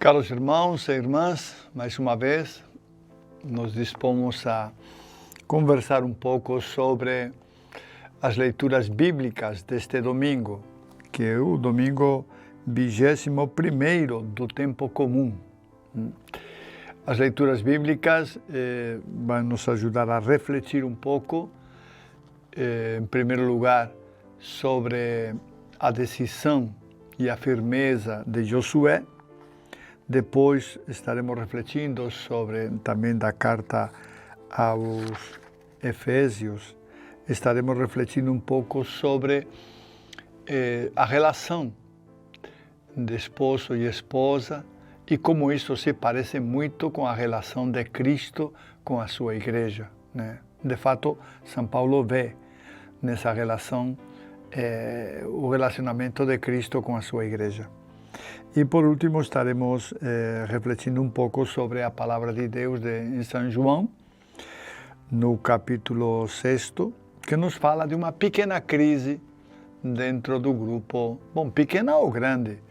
Caros irmãos e irmãs, mais uma vez nos dispomos a conversar um pouco sobre as leituras bíblicas deste domingo, que é o domingo 21º do tempo comum. As leituras bíblicas vão nos ajudar a refletir um pouco, em primeiro lugar, sobre a decisão e a firmeza de Josué. Depois estaremos refletindo sobre também da carta aos Efésios. Estaremos refletindo um pouco sobre a relação de esposo e esposa e como isso se parece muito com a relação de Cristo com a sua igreja, né? De fato, São Paulo vê nessa relação o relacionamento de Cristo com a sua igreja. E por último estaremos refletindo um pouco sobre a palavra de Deus em São João, no capítulo 6, que nos fala de uma pequena crise dentro do grupo, pequena ou grande,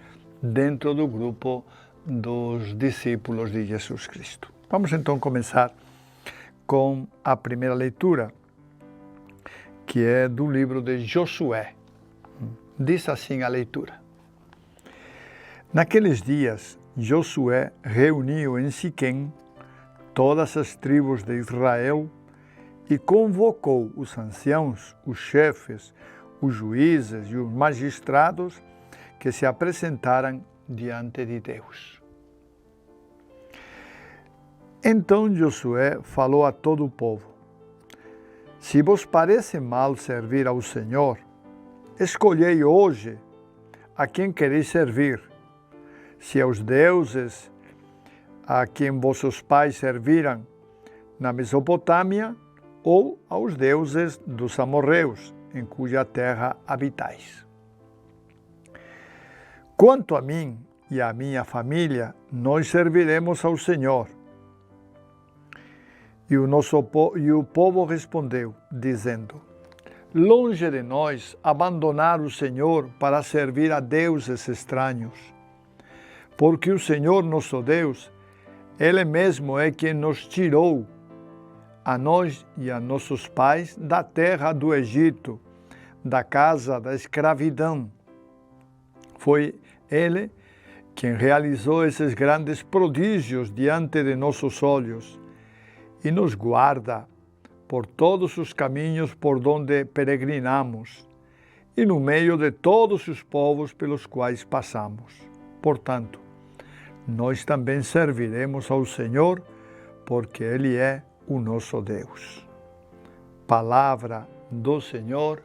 dentro do grupo dos discípulos de Jesus Cristo. Vamos então começar com a primeira leitura, que é do livro de Josué. Diz assim a leitura. Naqueles dias, Josué reuniu em Siquém todas as tribos de Israel e convocou os anciãos, os chefes, os juízes e os magistrados que se apresentaram diante de Deus. Então Josué falou a todo o povo: Se vos parece mal servir ao Senhor, escolhei hoje a quem quereis servir, se aos deuses a quem vossos pais serviram na Mesopotâmia, ou aos deuses dos amorreus, em cuja terra habitais. Quanto a mim e à minha família, nós serviremos ao Senhor. E o povo respondeu, dizendo: Longe de nós abandonar o Senhor para servir a deuses estranhos. Porque o Senhor nosso Deus, Ele mesmo é quem nos tirou, a nós e a nossos pais, da terra do Egito, da casa da escravidão. Foi Ele quem realizou esses grandes prodígios diante de nossos olhos e nos guarda por todos os caminhos por donde peregrinamos e no meio de todos os povos pelos quais passamos. Portanto, nós também serviremos ao Senhor, porque Ele é o nosso Deus. Palavra do Senhor,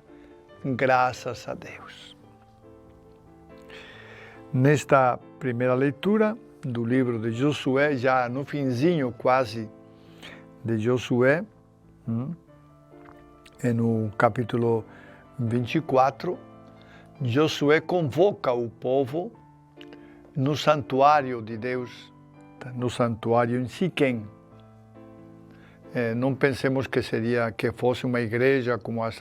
graças a Deus. Nesta primeira leitura do livro de Josué, já no finzinho quase de Josué, no capítulo 24, Josué convoca o povo no santuário de Deus, no santuário em Siquém. Não pensemos que fosse uma igreja como as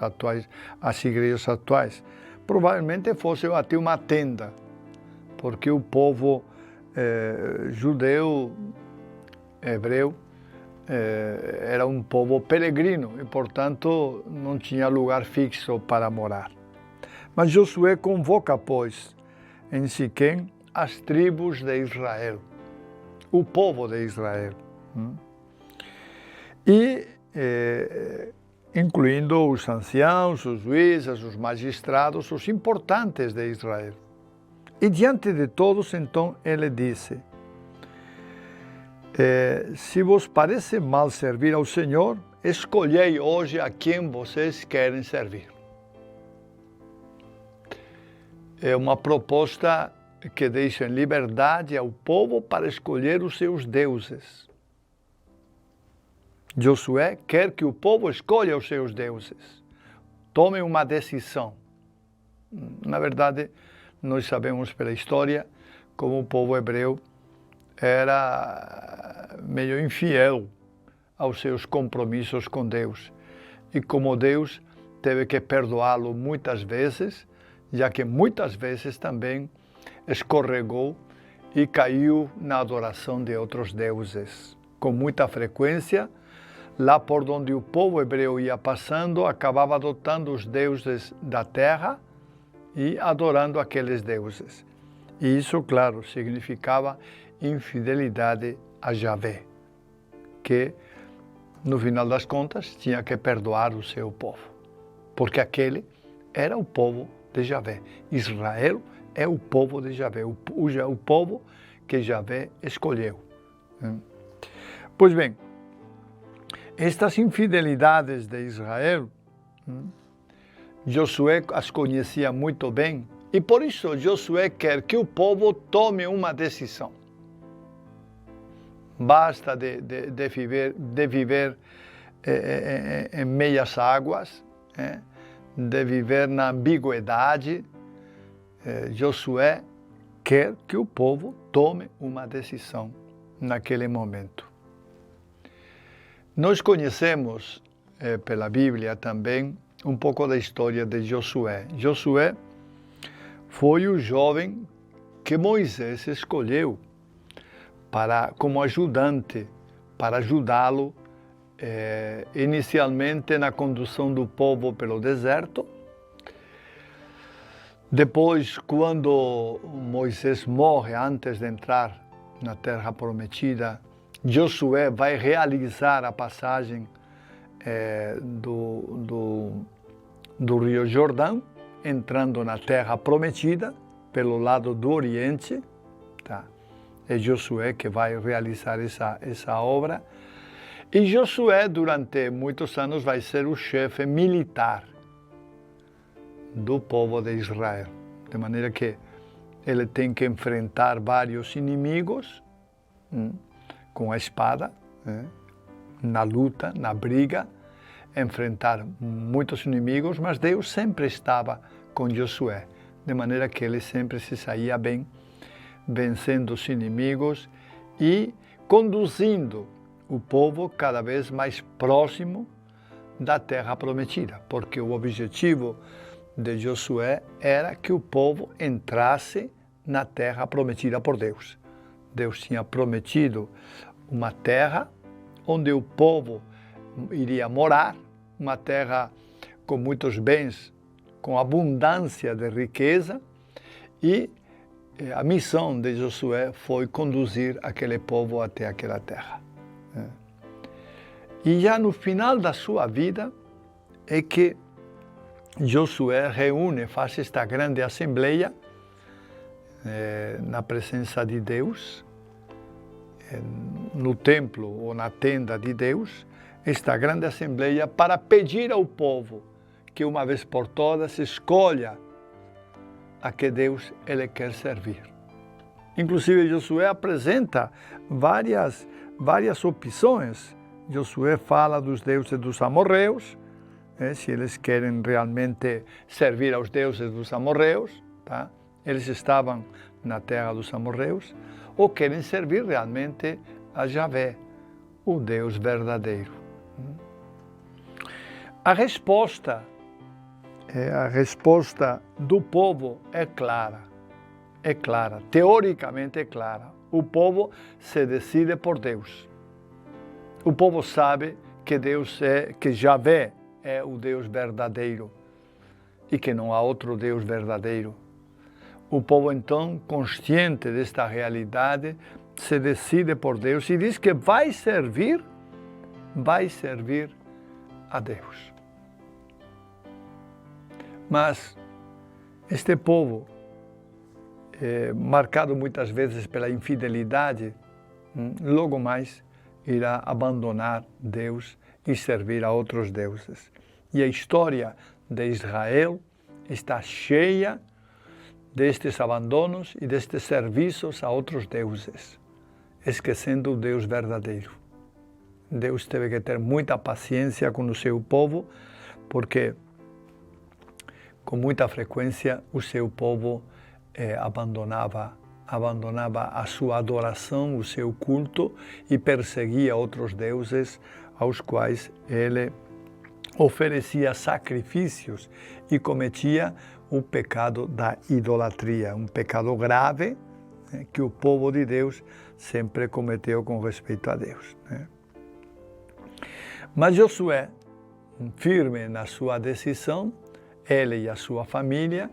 igrejas atuais. Provavelmente fosse até uma tenda, porque o povo judeu, hebreu, era um povo peregrino e, portanto, não tinha lugar fixo para morar. Mas Josué convoca, pois, em Siquém, as tribos de Israel, o povo de Israel, e incluindo os anciãos, os juízes, os magistrados, os importantes de Israel. E diante de todos, então, ele disse: se vos parece mal servir ao Senhor, escolhei hoje a quem vocês querem servir. É uma proposta que deixa em liberdade ao povo para escolher os seus deuses. Josué quer que o povo escolha os seus deuses, tome uma decisão. Na verdade, nós sabemos pela história como o povo hebreu era meio infiel aos seus compromissos com Deus e como Deus teve que perdoá-lo muitas vezes, já que muitas vezes também escorregou e caiu na adoração de outros deuses. Com muita frequência, lá por onde o povo hebreu ia passando, acabava adotando os deuses da terra e adorando aqueles deuses. E isso, claro, significava infidelidade a Yahvé, que, no final das contas, tinha que perdoar o seu povo, porque aquele era o povo de Yahvé. Israel é o povo de Yahvé, o povo que Yahvé escolheu. Pois bem, estas infidelidades de Israel, Josué as conhecia muito bem, e por isso Josué quer que o povo tome uma decisão. Basta de viver em meias águas, de viver na ambiguidade. Josué quer que o povo tome uma decisão naquele momento. Nós conhecemos pela Bíblia também um pouco da história de Josué. Josué foi o jovem que Moisés escolheu como ajudante, para ajudá-lo inicialmente na condução do povo pelo deserto. Depois, quando Moisés morre antes de entrar na Terra Prometida, Josué vai realizar a passagem do Rio Jordão, entrando na Terra Prometida pelo lado do Oriente. Tá? É Josué que vai realizar essa obra. E Josué, durante muitos anos, vai ser o chefe militar do povo de Israel. De maneira que ele tem que enfrentar vários inimigos com a espada, na luta, na briga, enfrentar muitos inimigos, mas Deus sempre estava com Josué, de maneira que ele sempre se saía bem, vencendo os inimigos e conduzindo o povo cada vez mais próximo da Terra Prometida, porque o objetivo de Josué era que o povo entrasse na Terra Prometida por Deus. Deus tinha prometido uma terra onde o povo iria morar, uma terra com muitos bens, com abundância de riqueza, e a missão de Josué foi conduzir aquele povo até aquela terra. E já no final da sua vida é que Josué faz esta grande assembleia na presença de Deus, no templo ou na tenda de Deus, esta grande assembleia para pedir ao povo que uma vez por todas escolha a que Deus ele quer servir. Inclusive Josué apresenta várias opções. Josué fala dos deuses dos amorreus, se eles querem realmente servir aos deuses dos amorreus, tá? Eles estavam na terra dos amorreus, ou querem servir realmente a Yahvé, o Deus verdadeiro. A resposta do povo é clara, teoricamente é clara. O povo se decide por Deus. O povo sabe que que Yahvé é o Deus verdadeiro e que não há outro Deus verdadeiro. O povo, então, consciente desta realidade, se decide por Deus e diz que vai servir a Deus. Mas este povo, marcado muitas vezes pela infidelidade, logo mais irá abandonar Deus e servir a outros deuses. E a história de Israel está cheia destes abandonos e destes serviços a outros deuses, esquecendo o Deus verdadeiro. Deus teve que ter muita paciência com o seu povo, porque com muita frequência o seu povo abandonava a sua adoração, o seu culto, e perseguia outros deuses aos quais ele oferecia sacrifícios e cometia o pecado da idolatria, um pecado grave, que o povo de Deus sempre cometeu com respeito a Deus. Mas Josué, firme na sua decisão, ele e a sua família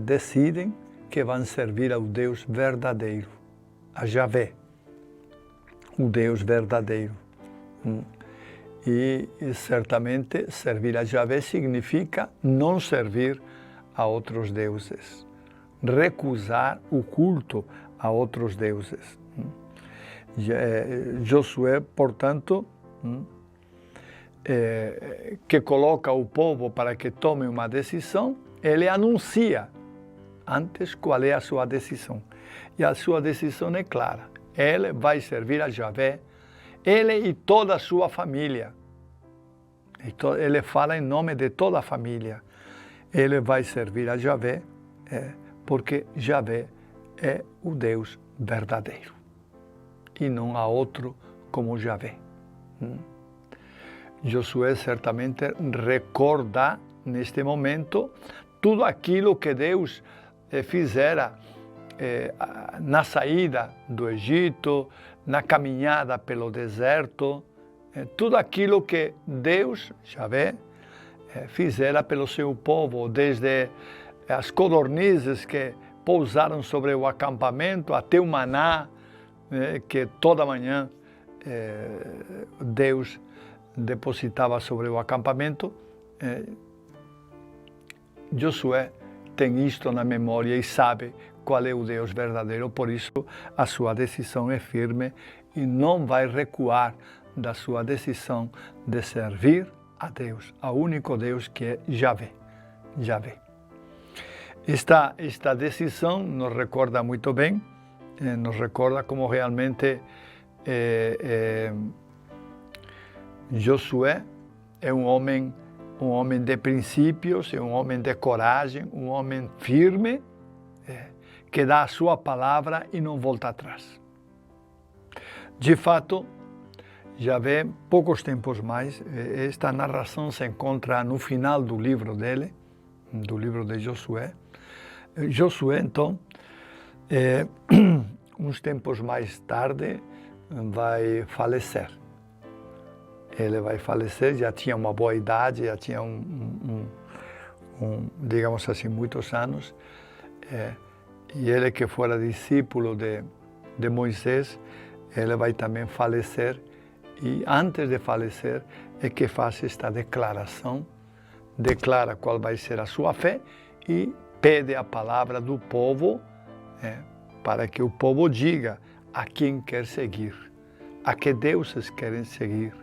decidem que vão servir ao Deus verdadeiro, a Javé, o Deus verdadeiro. E certamente servir a Javé significa não servir a outros deuses, recusar o culto a outros deuses. Josué, portanto, que coloca o povo para que tome uma decisão, ele anuncia antes qual é a sua decisão. E a sua decisão é clara. Ele vai servir a Javé, ele e toda a sua família. Ele fala em nome de toda a família. Ele vai servir a Javé, porque Javé é o Deus verdadeiro. E não há outro como Javé. Josué certamente recorda neste momento tudo aquilo que Deus fizera na saída do Egito, na caminhada pelo deserto, tudo aquilo que Deus, Javé, fizera pelo seu povo, desde as codornizes que pousaram sobre o acampamento, até o maná, que toda manhã Deus depositava sobre o acampamento. Josué tem isto na memória e sabe qual é o Deus verdadeiro, por isso a sua decisão é firme e não vai recuar da sua decisão de servir a Deus, ao único Deus que é Javé. Esta decisão nos recorda muito bem, nos recorda como realmente Josué é um homem de princípios, é um homem de coragem, um homem firme, que dá a sua palavra e não volta atrás. De fato, Javé, poucos tempos mais, esta narração se encontra no final do livro dele, do livro de Josué. Josué, então, uns tempos mais tarde, vai falecer. Ele vai falecer, já tinha uma boa idade, já tinha digamos assim, muitos anos. E ele que fora discípulo de Moisés, ele vai também falecer. E antes de falecer é que faz esta declaração, declara qual vai ser a sua fé e pede a palavra do povo, para que o povo diga a quem quer seguir, a que deuses querem seguir,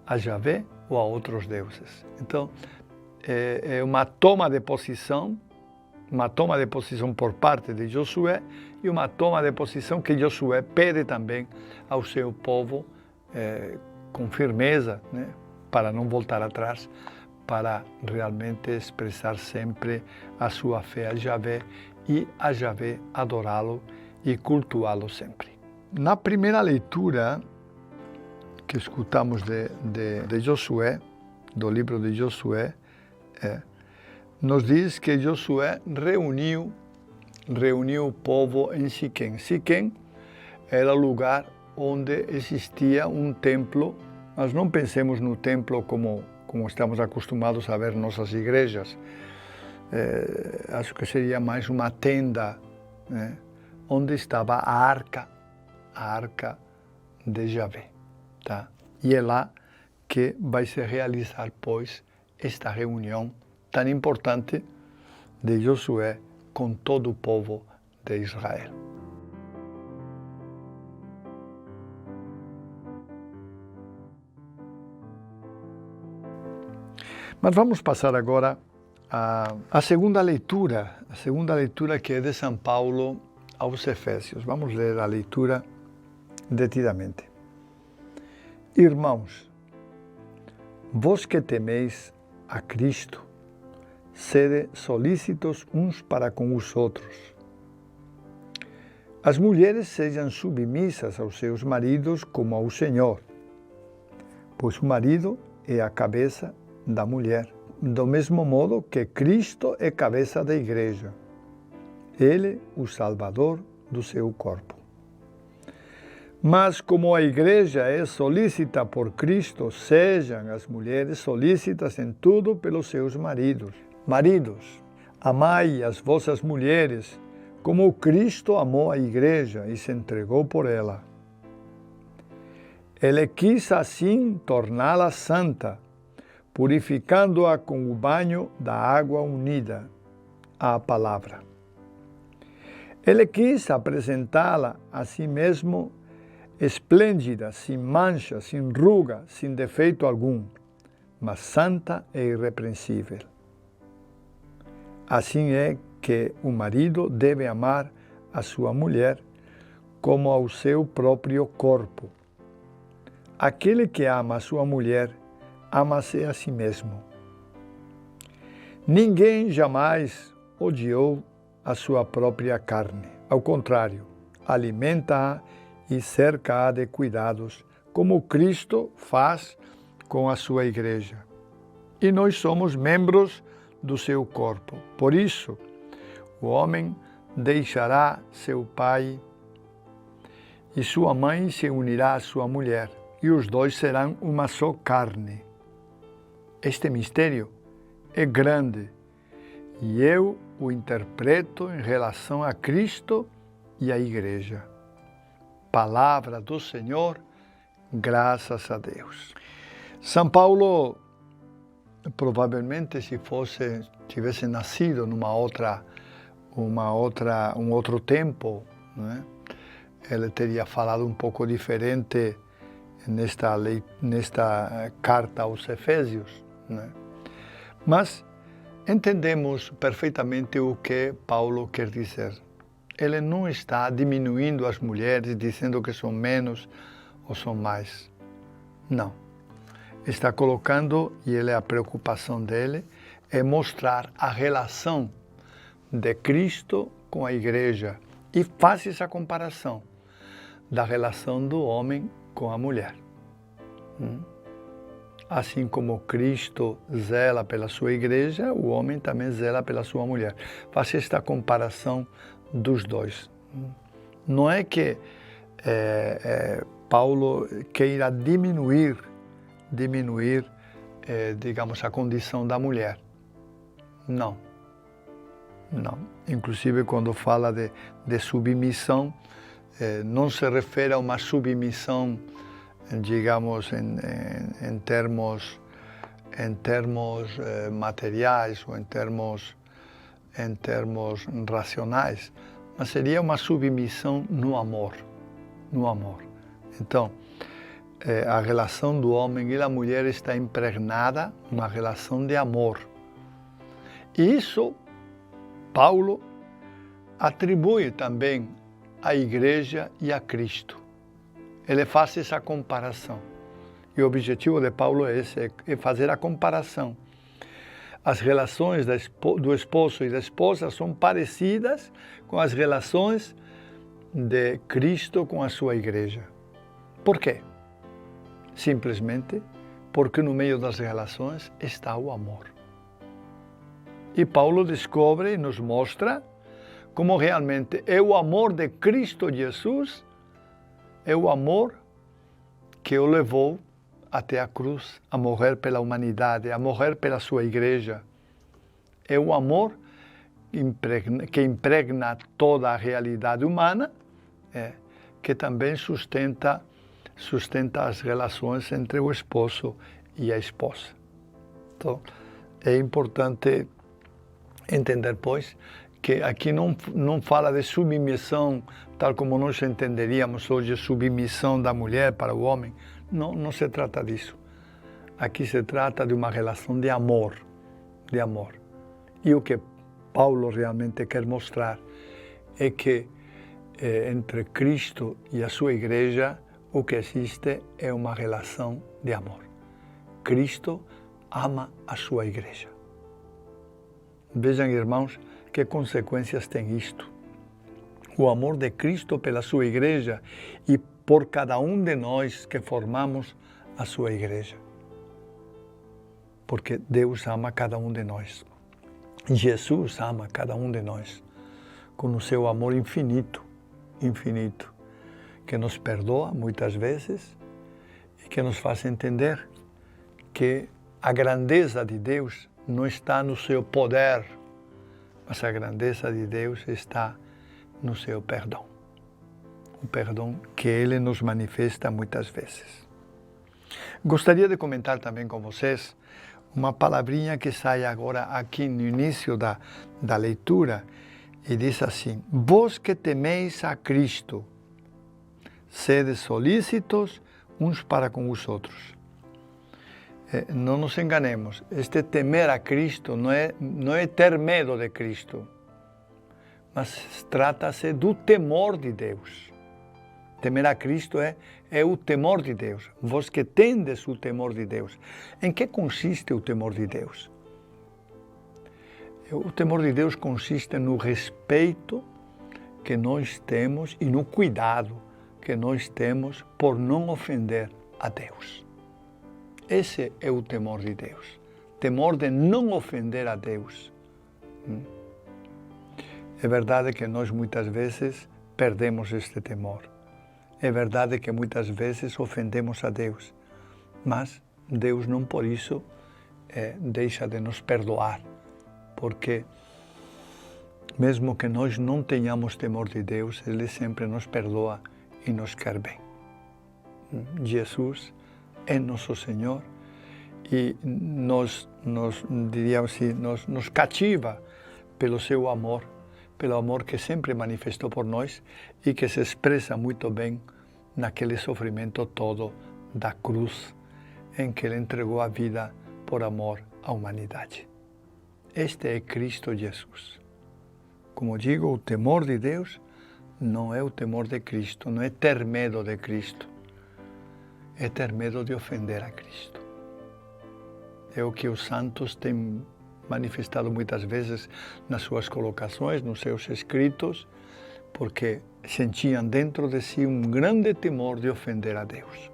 a Javé ou a outros deuses. Então, é uma toma de posição por parte de Josué e uma toma de posição que Josué pede também ao seu povo com firmeza, para não voltar atrás, para realmente expressar sempre a sua fé a Javé e a Javé adorá-lo e cultuá-lo sempre. Na primeira leitura que escutamos de Josué, do livro de Josué, nos diz que Josué reuniu o povo em Siquém. Siquém era o lugar onde existia um templo, mas não pensemos no templo como estamos acostumados a ver nossas igrejas. Acho que seria mais uma tenda, onde estava a arca de Javé. Tá? E é lá que vai se realizar, pois, esta reunião tão importante de Josué com todo o povo de Israel. Mas vamos passar agora à segunda leitura que é de São Paulo aos Efésios. Vamos ler a leitura detidamente. Irmãos, vós que temeis a Cristo, sede solícitos uns para com os outros. As mulheres sejam submissas aos seus maridos como ao Senhor, pois o marido é a cabeça da mulher, do mesmo modo que Cristo é cabeça da igreja. Ele, o Salvador do seu corpo. Mas como a igreja é solícita por Cristo, sejam as mulheres solícitas em tudo pelos seus maridos. Maridos, amai as vossas mulheres, como Cristo amou a igreja e se entregou por ela. Ele quis assim torná-la santa, purificando-a com o banho da água unida à palavra. Ele quis apresentá-la a si mesmo esplêndida, sem mancha, sem ruga, sem defeito algum, mas santa e irrepreensível. Assim é que o marido deve amar a sua mulher como ao seu próprio corpo. Aquele que ama a sua mulher, ama-se a si mesmo. Ninguém jamais odiou a sua própria carne. Ao contrário, alimenta-a e cerca-a de cuidados, como Cristo faz com a sua igreja. E nós somos membros do seu corpo. Por isso, o homem deixará seu pai e sua mãe se unirá à sua mulher, e os dois serão uma só carne. Este mistério é grande e eu o interpreto em relação a Cristo e à igreja. Palavra do Senhor, graças a Deus. São Paulo, provavelmente, se tivesse nascido um outro tempo, né? Ele teria falado um pouco diferente nesta carta aos Efésios, né? Mas entendemos perfeitamente o que Paulo quer dizer. Ele não está diminuindo as mulheres, dizendo que são menos ou são mais. Não. Está colocando, e a preocupação dele, é mostrar a relação de Cristo com a igreja. E faz essa comparação da relação do homem com a mulher. Assim como Cristo zela pela sua igreja, o homem também zela pela sua mulher. Faz esta comparação dos dois. Não é que Paulo queira diminuir, digamos, a condição da mulher. Não. Inclusive, quando fala de submissão, não se refere a uma submissão, digamos, em termos materiais ou em termos racionais, mas seria uma submissão no amor. Então, a relação do homem e da mulher está impregnada uma relação de amor. E isso Paulo atribui também à igreja e a Cristo. Ele faz essa comparação. E o objetivo de Paulo é esse, é fazer a comparação. As relações do esposo e da esposa são parecidas com as relações de Cristo com a sua igreja. Por quê? Simplesmente porque no meio das relações está o amor. E Paulo descobre e nos mostra como realmente é o amor de Cristo Jesus, é o amor que o levou até a cruz, a morrer pela humanidade, a morrer pela sua igreja. É o amor que impregna toda a realidade humana, que também sustenta as relações entre o esposo e a esposa. Então, é importante entender, pois, que aqui não fala de submissão, tal como nós entenderíamos hoje, submissão da mulher para o homem. Não se trata disso. Aqui se trata de uma relação de amor. E o que Paulo realmente quer mostrar é que entre Cristo e a sua igreja, o que existe é uma relação de amor. Cristo ama a sua igreja. Vejam, irmãos, que consequências tem isto. O amor de Cristo pela sua igreja e por cada um de nós que formamos a sua igreja. Porque Deus ama cada um de nós. Jesus ama cada um de nós. com o seu amor infinito, infinito, que nos perdoa muitas vezes e que nos faz entender que a grandeza de Deus não está no seu poder, mas a grandeza de Deus está no seu perdão. O perdão que Ele nos manifesta muitas vezes. Gostaria de comentar também com vocês uma palavrinha que sai agora aqui no início da leitura e diz assim: vós que temeis a Cristo, sede solícitos uns para com os outros. Não nos enganemos, este temer a Cristo não é ter medo de Cristo, mas trata-se do temor de Deus. Temer a Cristo é o temor de Deus. Vós que tendes o temor de Deus. Em que consiste o temor de Deus? O temor de Deus consiste no respeito que nós temos e no cuidado que nós temos por não ofender a Deus. Esse é o temor de Deus. Temor de não ofender a Deus. É verdade que nós muitas vezes perdemos este temor. É verdade que muitas vezes ofendemos a Deus, mas Deus não por isso deixa de nos perdoar, porque mesmo que nós não tenhamos temor de Deus, Ele sempre nos perdoa e nos quer bem. Jesus é nosso Senhor e nos cativa pelo seu amor, pelo amor que sempre manifestou por nós e que se expressa muito bem naquele sofrimento todo da cruz, em que Ele entregou a vida por amor à humanidade. Este é Cristo Jesus. Como digo, o temor de Deus não é o temor de Cristo, não é ter medo de Cristo, é ter medo de ofender a Cristo. É o que os santos têm manifestado muitas vezes nas suas colocações, nos seus escritos, porque sentiam dentro de si um grande temor de ofender a Deus.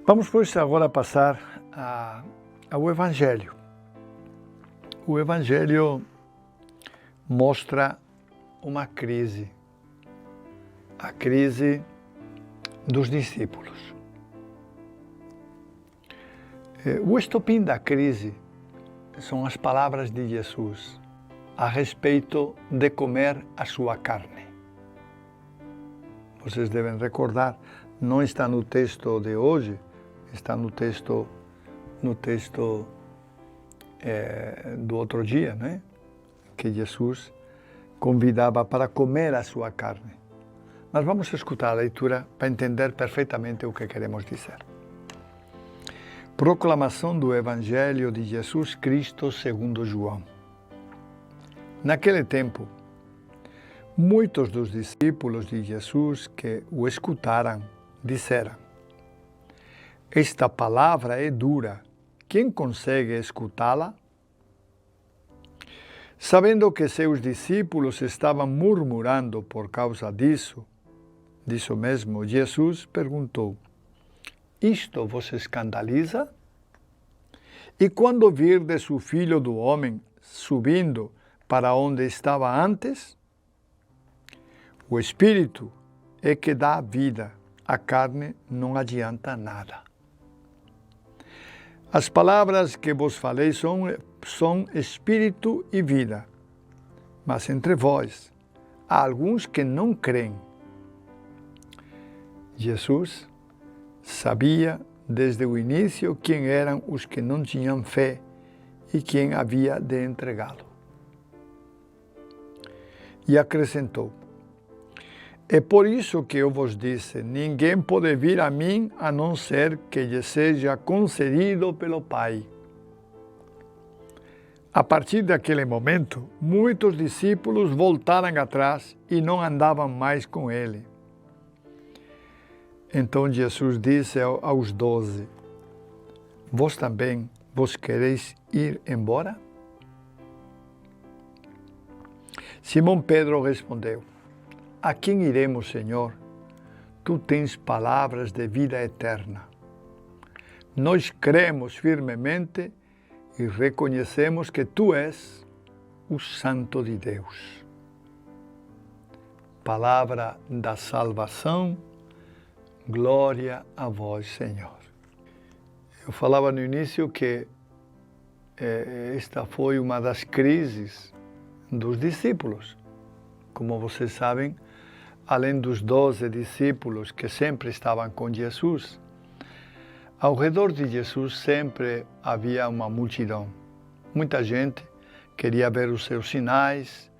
Vamos, pois, agora passar ao Evangelho. O Evangelho mostra uma crise, a crise dos discípulos. O estopim da crise são as palavras de Jesus a respeito de comer a sua carne. Vocês devem recordar, não está no texto de hoje, está no texto do outro dia, né? Que Jesus convidava para comer a sua carne. Mas vamos escutar a leitura para entender perfeitamente o que queremos dizer. Proclamação do Evangelho de Jesus Cristo segundo João. Naquele tempo, muitos dos discípulos de Jesus que o escutaram disseram: esta palavra é dura, quem consegue escutá-la? Sabendo que seus discípulos estavam murmurando por causa disso mesmo, Jesus perguntou: isto vos escandaliza? E quando virdes o Filho do Homem subindo para onde estava antes? O Espírito é que dá a vida, a carne não adianta nada. As palavras que vos falei são espírito e vida, mas entre vós há alguns que não creem. Jesus sabia desde o início quem eram os que não tinham fé e quem havia de entregá-lo. E acrescentou: é por isso que eu vos disse, ninguém pode vir a mim a não ser que lhe seja concedido pelo Pai. A partir daquele momento, muitos discípulos voltaram atrás e não andavam mais com ele. Então Jesus disse aos 12, vós também vos quereis ir embora? Simão Pedro respondeu, A quem iremos, Senhor? Tu tens palavras de vida eterna. Nós cremos firmemente e reconhecemos que Tu és o Santo de Deus. Palavra da salvação, glória a vós, Senhor. Eu falava no início que esta foi uma das crises dos discípulos. Como vocês sabem, além dos 12 discípulos que sempre estavam com Jesus, ao redor de Jesus sempre havia uma multidão. Muita gente queria ver os seus sinais,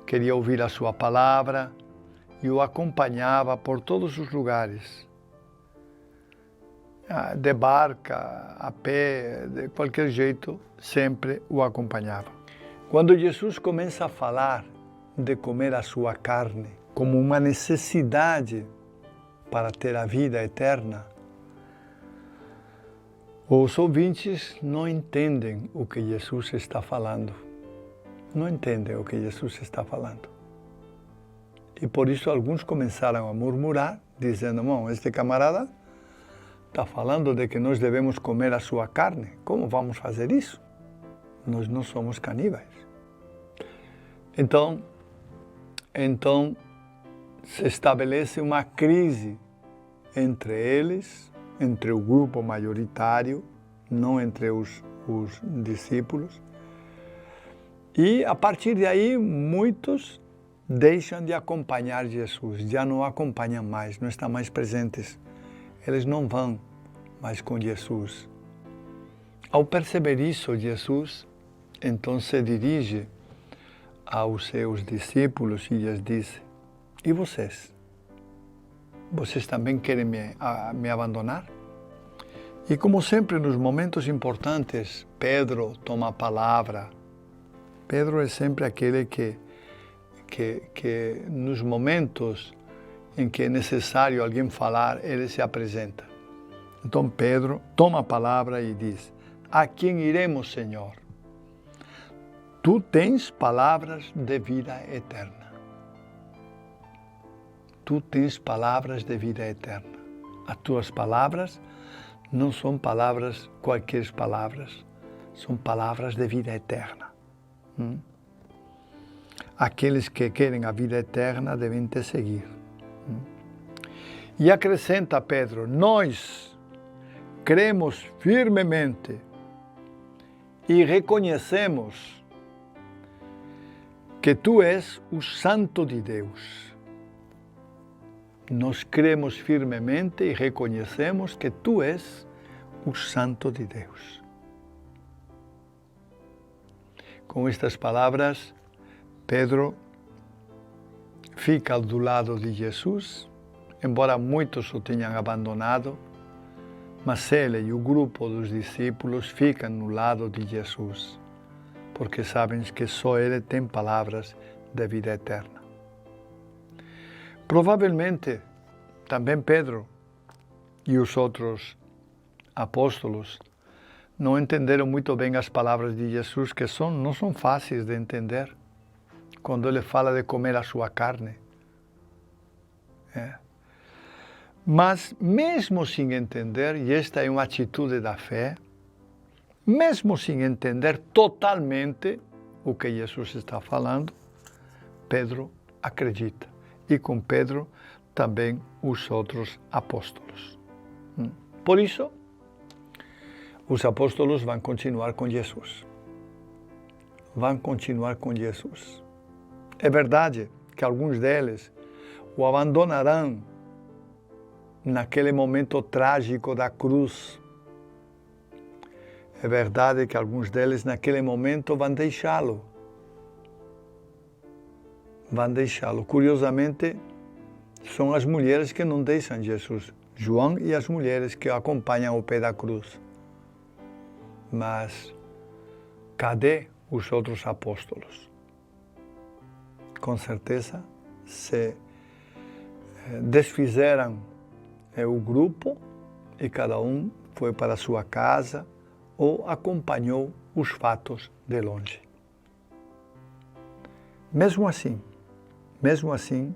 queria ouvir a sua palavra e o acompanhava por todos os lugares. De barca, a pé, de qualquer jeito, sempre o acompanhava. Quando Jesus começa a falar de comer a sua carne como uma necessidade para ter a vida eterna, os ouvintes não entendem o que Jesus está falando. Não entendem o que Jesus está falando. E por isso alguns começaram a murmurar, dizendo, bom, este camarada está falando de que nós devemos comer a sua carne. Como vamos fazer isso? Nós não somos caníbais. Então se estabelece uma crise entre eles, entre o grupo maioritário, não entre os discípulos. E a partir daí, muitos deixam de acompanhar Jesus, já não acompanham mais, não estão mais presentes. Eles não vão mais com Jesus. Ao perceber isso, Jesus então se dirige aos seus discípulos e lhes diz, e vocês? Vocês também querem me abandonar? E como sempre, nos momentos importantes, Pedro toma a palavra. Pedro é sempre aquele que nos momentos em que é necessário alguém falar, ele se apresenta. Então Pedro toma a palavra e diz, a quem iremos, Senhor? Tu tens palavras de vida eterna. Tu tens palavras de vida eterna. As tuas palavras não são palavras, quaisquer palavras, são palavras de vida eterna. Aqueles que querem a vida eterna devem te seguir. E acrescenta Pedro, nós cremos firmemente e reconhecemos que tu és o Santo de Deus. Nós cremos firmemente e reconhecemos que tu és o Santo de Deus. Com estas palavras, Pedro fica do lado de Jesus, embora muitos o tenham abandonado, mas ele e o grupo dos discípulos ficam no lado de Jesus, porque sabem que só ele tem palavras de vida eterna. Provavelmente, também Pedro e os outros apóstolos não entenderam muito bem as palavras de Jesus, que não são fáceis de entender, quando ele fala de comer a sua carne. Mas mesmo sem entender, e esta é uma atitude da fé, mesmo sem entender totalmente o que Jesus está falando, Pedro acredita. E com Pedro também os outros apóstolos. Por isso, os apóstolos vão continuar com Jesus. Vão continuar com Jesus. É verdade que alguns deles o abandonarão naquele momento trágico da cruz. É verdade que alguns deles naquele momento vão deixá-lo. Vão deixá-lo. Curiosamente, são as mulheres que não deixam Jesus. João e as mulheres que acompanham o pé da cruz. Mas cadê os outros apóstolos? Com certeza se desfizeram o grupo e cada um foi para a sua casa ou acompanhou os fatos de longe. Mesmo assim,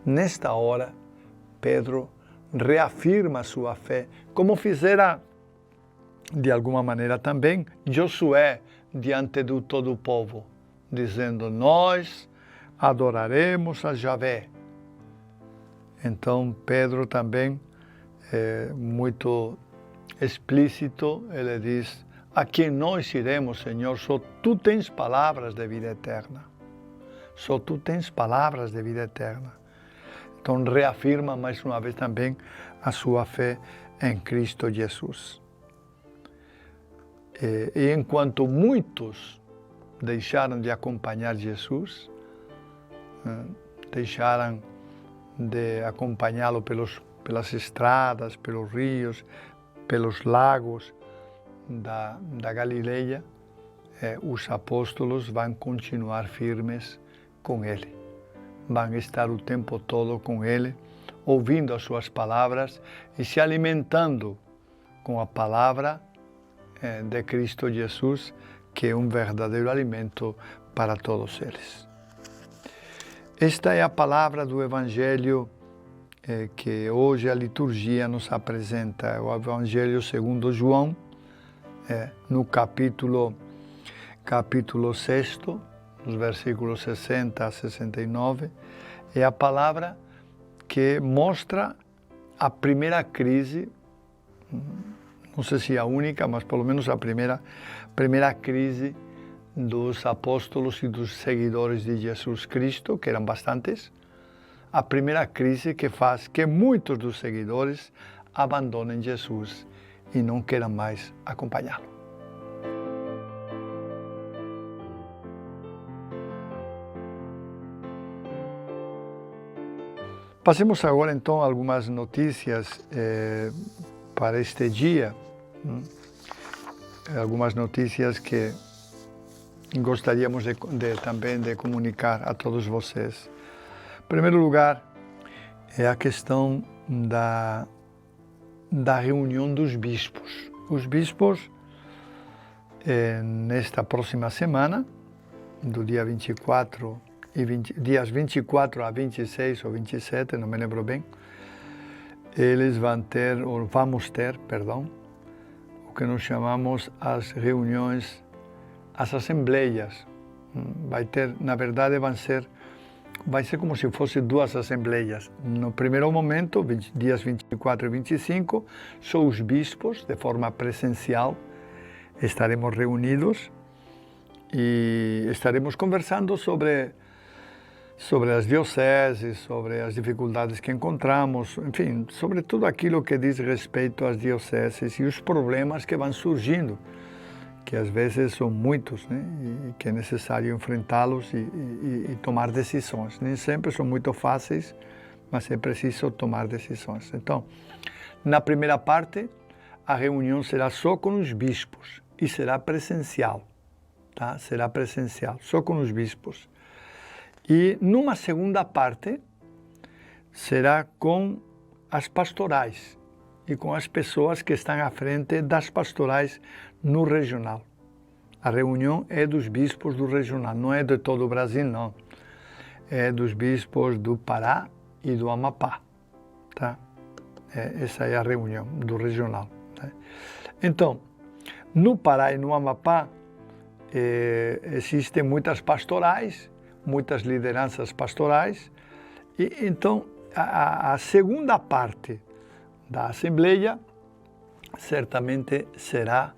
nesta hora, Pedro reafirma sua fé, como fizera, de alguma maneira também, Josué diante de todo o povo, dizendo: nós adoraremos a Javé. Então, Pedro também, muito explícito, ele diz: a quem nós iremos, Senhor? Só tu tens palavras de vida eterna. Só tu tens palavras de vida eterna. Então, reafirma mais uma vez também a sua fé em Cristo Jesus. E enquanto muitos deixaram de acompanhar Jesus, deixaram de acompanhá-lo pelas estradas, pelos rios, pelos lagos da Galileia, os apóstolos vão continuar firmes com ele. Vão estar o tempo todo com ele, ouvindo as suas palavras e se alimentando com a palavra de Cristo Jesus, que é um verdadeiro alimento para todos eles. Esta é a palavra do Evangelho que hoje a liturgia nos apresenta, o Evangelho segundo João, no capítulo 6, nos versículos 60 a 69, é a palavra que mostra a primeira crise, não sei se a única, mas pelo menos a primeira crise dos apóstolos e dos seguidores de Jesus Cristo, que eram bastantes, a primeira crise que faz que muitos dos seguidores abandonem Jesus e não queiram mais acompanhá-lo. Passemos agora então algumas notícias para este dia, algumas notícias que gostaríamos também de comunicar a todos vocês. Em primeiro lugar, é a questão da reunião dos bispos. Os bispos, nesta próxima semana, do dia 24 dias 24 a 26 ou 27, não me lembro bem, eles vamos ter, o que nós chamamos as reuniões, as assembleias. Vai ter, na verdade, vai ser como se fossem duas assembleias. No primeiro momento, dias 24 e 25, só os bispos, de forma presencial, estaremos reunidos e estaremos conversando sobre as dioceses, sobre as dificuldades que encontramos, enfim, sobre tudo aquilo que diz respeito às dioceses e os problemas que vão surgindo, que às vezes são muitos, né? E que é necessário enfrentá-los e tomar decisões. Nem sempre são muito fáceis, mas é preciso tomar decisões. Então, na primeira parte, a reunião será só com os bispos e será presencial, tá? Será presencial, só com os bispos. E numa segunda parte, será com as pastorais e com as pessoas que estão à frente das pastorais no regional. A reunião é dos bispos do regional, não é de todo o Brasil, não. É dos bispos do Pará e do Amapá, tá? Essa é a reunião do regional, né? Então, no Pará e no Amapá, existem muitas pastorais, muitas lideranças pastorais, e então a segunda parte da Assembleia certamente será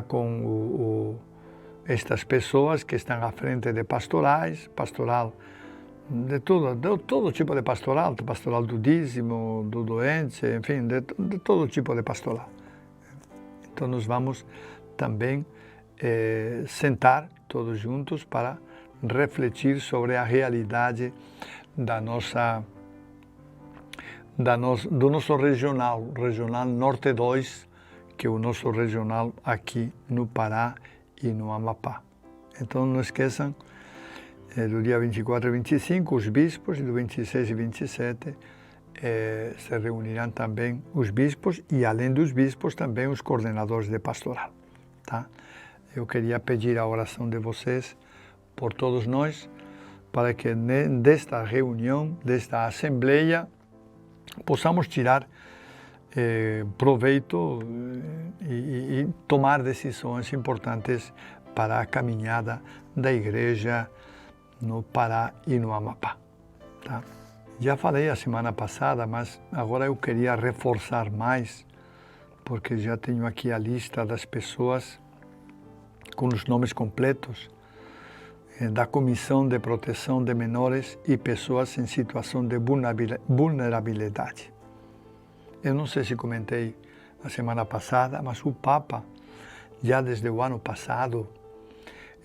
com estas pessoas que estão à frente de pastorais, pastoral de todo tipo de pastoral do dízimo, do doente, enfim, de todo tipo de pastoral. Então nós vamos também sentar todos juntos para refletir sobre a realidade do nosso regional Norte 2, que é o nosso regional aqui no Pará e no Amapá. Então não esqueçam, do dia 24 e 25, os bispos, e do 26 e 27 se reunirão também os bispos e, além dos bispos, também os coordenadores de pastoral, tá? Eu queria pedir a oração de vocês por todos nós, para que desta reunião, desta assembleia, possamos tirar proveito e tomar decisões importantes para a caminhada da igreja no Pará e no Amapá. Tá? Já falei a semana passada, mas agora eu queria reforçar mais, porque já tenho aqui a lista das pessoas com os nomes completos da Comissão de Proteção de Menores e Pessoas em Situação de Vulnerabilidade. Eu não sei se comentei a semana passada, mas o Papa, já desde o ano passado,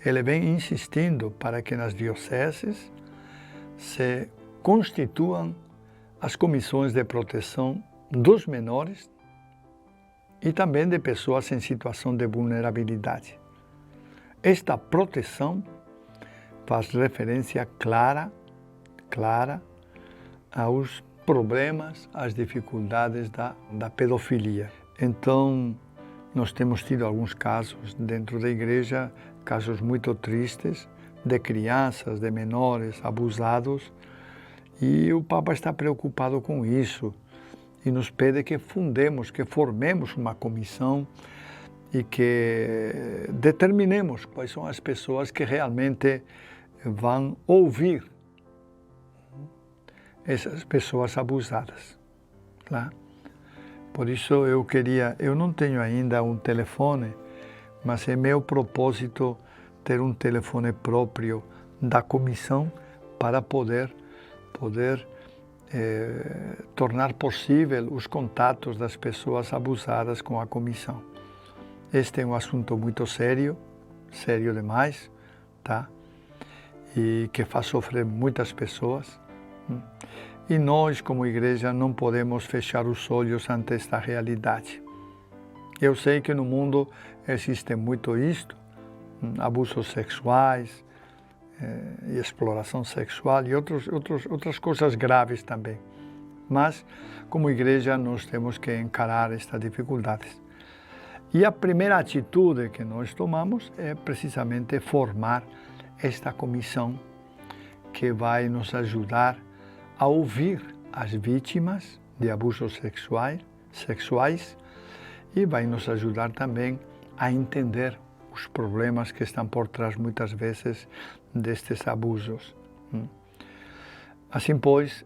ele vem insistindo para que nas dioceses se constituam as comissões de proteção dos menores e também de pessoas em situação de vulnerabilidade. Esta proteção faz referência clara aos problemas, às dificuldades da pedofilia. Então, nós temos tido alguns casos dentro da igreja, casos muito tristes, de crianças, de menores abusados, e o Papa está preocupado com isso e nos pede que formemos uma comissão e que determinemos quais são as pessoas que realmente vão ouvir essas pessoas abusadas. Tá? Por isso eu não tenho ainda um telefone, mas é meu propósito ter um telefone próprio da comissão para poder tornar possível os contatos das pessoas abusadas com a comissão. Este é um assunto muito sério demais, tá? E que faz sofrer muitas pessoas. E nós, como igreja, não podemos fechar os olhos ante esta realidade. Eu sei que no mundo existe muito isto, abusos sexuais, e exploração sexual e outras coisas graves também. Mas, como igreja, nós temos que encarar estas dificuldades. E a primeira atitude que nós tomamos é precisamente formar esta comissão que vai nos ajudar a ouvir as vítimas de abusos sexuais e vai nos ajudar também a entender os problemas que estão por trás, muitas vezes, destes abusos. Assim, pois,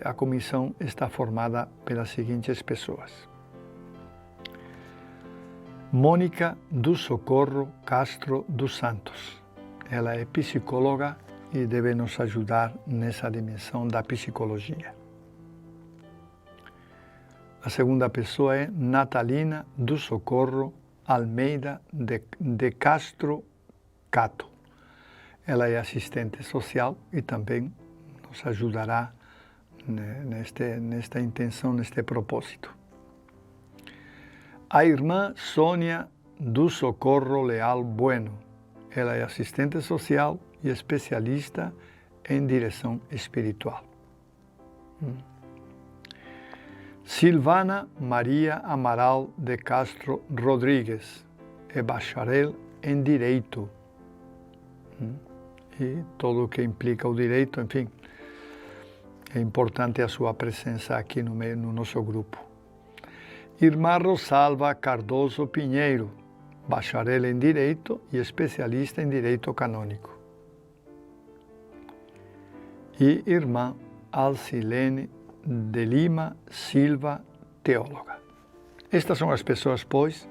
a comissão está formada pelas seguintes pessoas: Mônica do Socorro Castro dos Santos. Ela é psicóloga e deve nos ajudar nessa dimensão da psicologia. A segunda pessoa é Natalina do Socorro Almeida de Castro Cato. Ela é assistente social e também nos ajudará nesta intenção, neste propósito. A irmã Sônia do Socorro Leal Bueno. Ela é assistente social e especialista em direção espiritual. Silvana Maria Amaral de Castro Rodrigues é bacharel em Direito. E tudo o que implica o direito, enfim, é importante a sua presença aqui no nosso grupo. Irmã Rosalva Cardoso Pinheiro, bacharel em Direito e especialista em Direito Canônico. E irmã Alcilene de Lima Silva, teóloga. Estas são as pessoas, pois,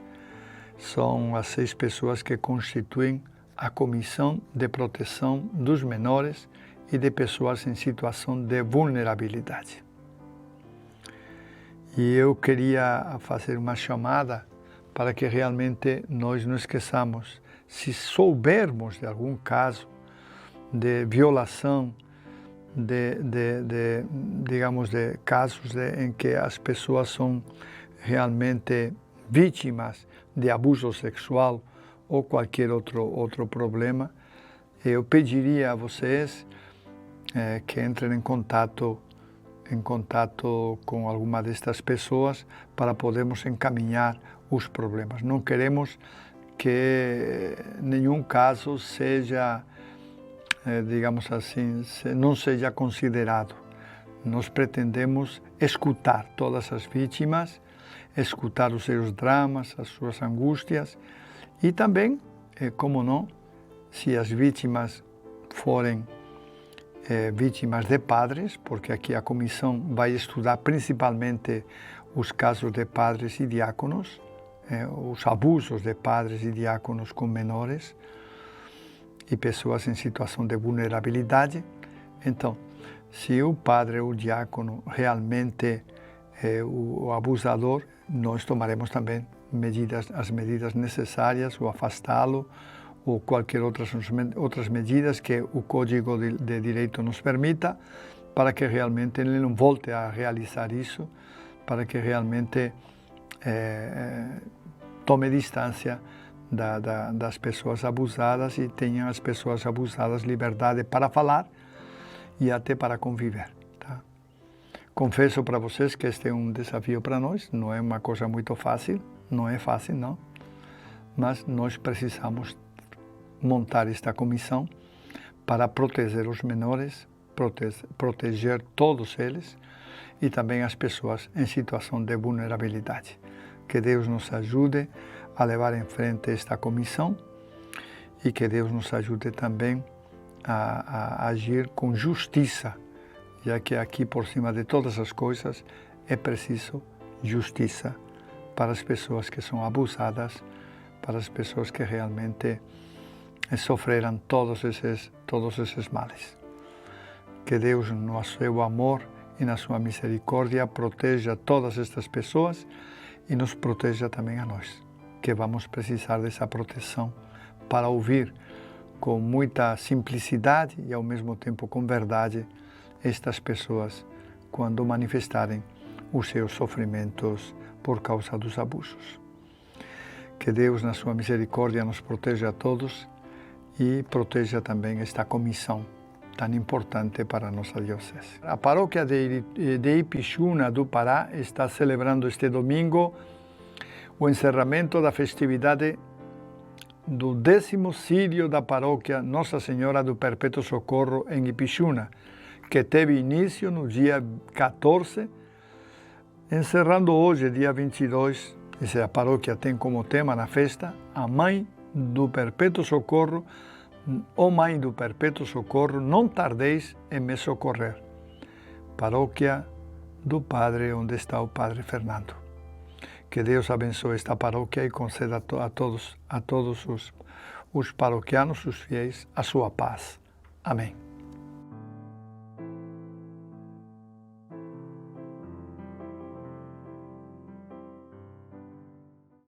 são as 6 pessoas que constituem a Comissão de Proteção dos Menores e de Pessoas em Situação de Vulnerabilidade. E eu queria fazer uma chamada para que realmente nós não esqueçamos, se soubermos de algum caso de violação, digamos, de casos em que as pessoas são realmente vítimas de abuso sexual ou qualquer outro problema, eu pediria a vocês que entrem em contato com alguma destas pessoas para podermos encaminhar os problemas. Não queremos que nenhum caso seja digamos assim, não seja considerado. Nós pretendemos escutar todas as vítimas, escutar os seus dramas, as suas angústias e também, como não, se as vítimas forem vítimas de padres, porque aqui a comissão vai estudar principalmente os casos de padres e diáconos, os abusos de padres e diáconos com menores e pessoas em situação de vulnerabilidade. Então, se o padre ou o diácono realmente é o abusador, nós tomaremos também as medidas necessárias, ou afastá-lo, ou qualquer outras medidas que o Código de Direito nos permita, para que realmente ele não volte a realizar isso, para que realmente tome distância das pessoas abusadas e tenham as pessoas abusadas liberdade para falar e até para conviver. Tá? Confesso para vocês que este é um desafio para nós, não é uma coisa muito fácil, não é fácil, não, mas nós precisamos montar esta comissão para proteger os menores, proteger todos eles e também as pessoas em situação de vulnerabilidade. Que Deus nos ajude a levar em frente esta comissão e que Deus nos ajude também a agir com justiça, já que aqui, por cima de todas as coisas, é preciso justiça para as pessoas que são abusadas, para as pessoas que realmente sofreram todos esses males. Que Deus, no seu amor e na sua misericórdia, proteja todas estas pessoas e nos proteja também a nós, que vamos precisar dessa proteção para ouvir com muita simplicidade e ao mesmo tempo com verdade estas pessoas quando manifestarem os seus sofrimentos por causa dos abusos. Que Deus, na sua misericórdia, nos proteja a todos e proteja também esta comissão tão importante para a nossa diocese. A paróquia de Ipixuna do Pará está celebrando este domingo o encerramento da festividade do 10º Sírio da paróquia Nossa Senhora do Perpétuo Socorro em Ipixuna, que teve início no dia 14, encerrando hoje, dia 22. A paróquia tem como tema na festa a Mãe do Perpétuo Socorro. Ó Mãe do Perpétuo Socorro, não tardeis em me socorrer. Paróquia do Padre, onde está o Padre Fernando. Que Deus abençoe esta paróquia e conceda a todos os paroquianos, os fiéis, a sua paz. Amém.